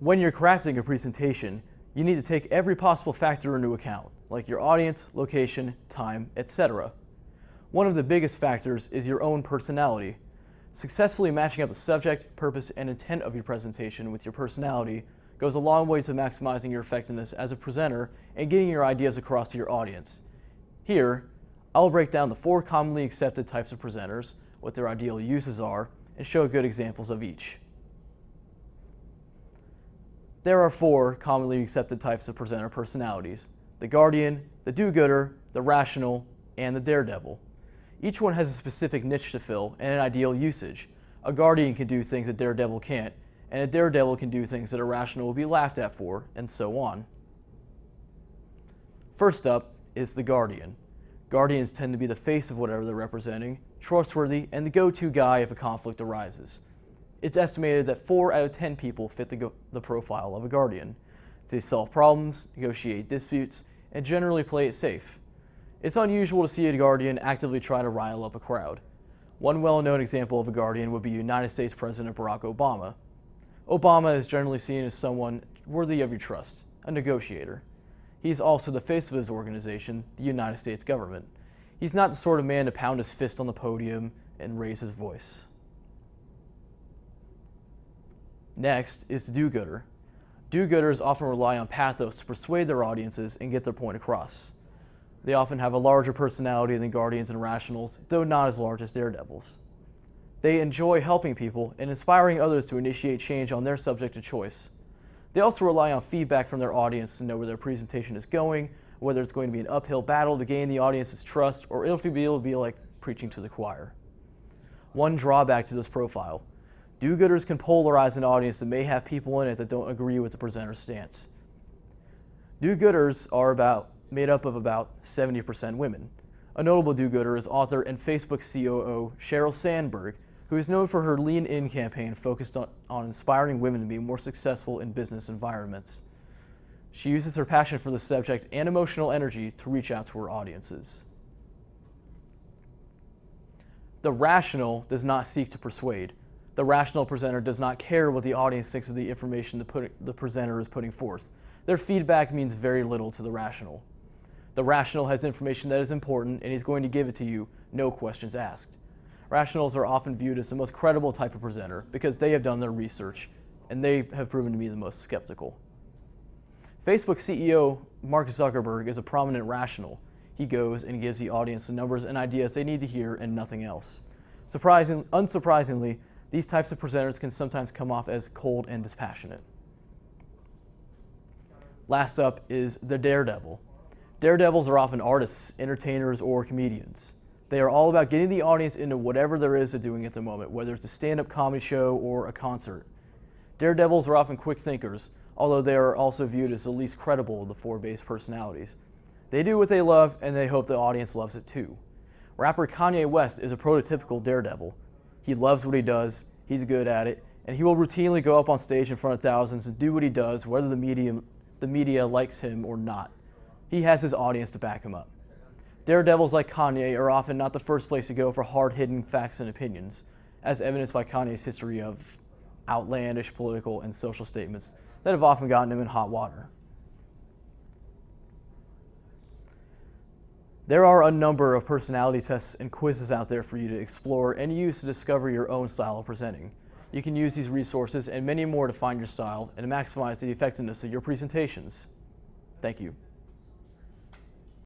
When you're crafting a presentation, you need to take every possible factor into account, like your audience, location, time, etc. One of the biggest factors is your own personality. Successfully matching up the subject, purpose, and intent of your presentation with your personality goes a long way to maximizing your effectiveness as a presenter and getting your ideas across to your audience. Here, I'll break down the 4 commonly accepted types of presenters, what their ideal uses are, and show good examples of each. There are 4 commonly accepted types of presenter personalities: the guardian, the do-gooder, the rational, and the daredevil. Each one has a specific niche to fill and an ideal usage. A guardian can do things a daredevil can't, and a daredevil can do things that a rational will be laughed at for, and so on. First up is the guardian. Guardians tend to be the face of whatever they're representing, trustworthy, and the go-to guy if a conflict arises. It's estimated that 4 out of 10 people fit the profile of a guardian. They solve problems, negotiate disputes, and generally play it safe. It's unusual to see a guardian actively try to rile up a crowd. One well-known example of a guardian would be United States President Barack Obama. Obama is generally seen as someone worthy of your trust, a negotiator. He's also the face of his organization, the United States government. He's not the sort of man to pound his fist on the podium and raise his voice. Next is the do-gooder. Do-gooders often rely on pathos to persuade their audiences and get their point across. They often have a larger personality than guardians and rationals, though not as large as daredevils. They enjoy helping people and inspiring others to initiate change on their subject of choice. They also rely on feedback from their audience to know where their presentation is going, whether it's going to be an uphill battle to gain the audience's trust, or it'll be like preaching to the choir. One drawback to this profile: do-gooders can polarize an audience that may have people in it that don't agree with the presenter's stance. Do-gooders are made up of about 70% women. A notable do-gooder is author and Facebook COO Sheryl Sandberg, who is known for her Lean In campaign focused on inspiring women to be more successful in business environments. She uses her passion for the subject and emotional energy to reach out to her audiences. The rational does not seek to persuade. The rational presenter does not care what the audience thinks of the information the presenter is putting forth. Their feedback means very little to the rational. The rational has information that is important, and he's going to give it to you, no questions asked. Rationals are often viewed as the most credible type of presenter because they have done their research, and they have proven to be the most skeptical. Facebook CEO Mark Zuckerberg is a prominent rational. He goes and gives the audience the numbers and ideas they need to hear and nothing else. Unsurprisingly, these types of presenters can sometimes come off as cold and dispassionate. Last up is the daredevil. Daredevils are often artists, entertainers, or comedians. They are all about getting the audience into whatever there is to doing at the moment, whether it's a stand-up comedy show or a concert. Daredevils are often quick thinkers, although they are also viewed as the least credible of the 4 base personalities. They do what they love, and they hope the audience loves it too. Rapper Kanye West is a prototypical daredevil. He loves what he does, he's good at it, and he will routinely go up on stage in front of thousands and do what he does, whether the media likes him or not. He has his audience to back him up. Daredevils like Kanye are often not the first place to go for hard-hitting facts and opinions, as evidenced by Kanye's history of outlandish political and social statements that have often gotten him in hot water. There are a number of personality tests and quizzes out there for you to explore and use to discover your own style of presenting. You can use these resources and many more to find your style and maximize the effectiveness of your presentations. Thank you.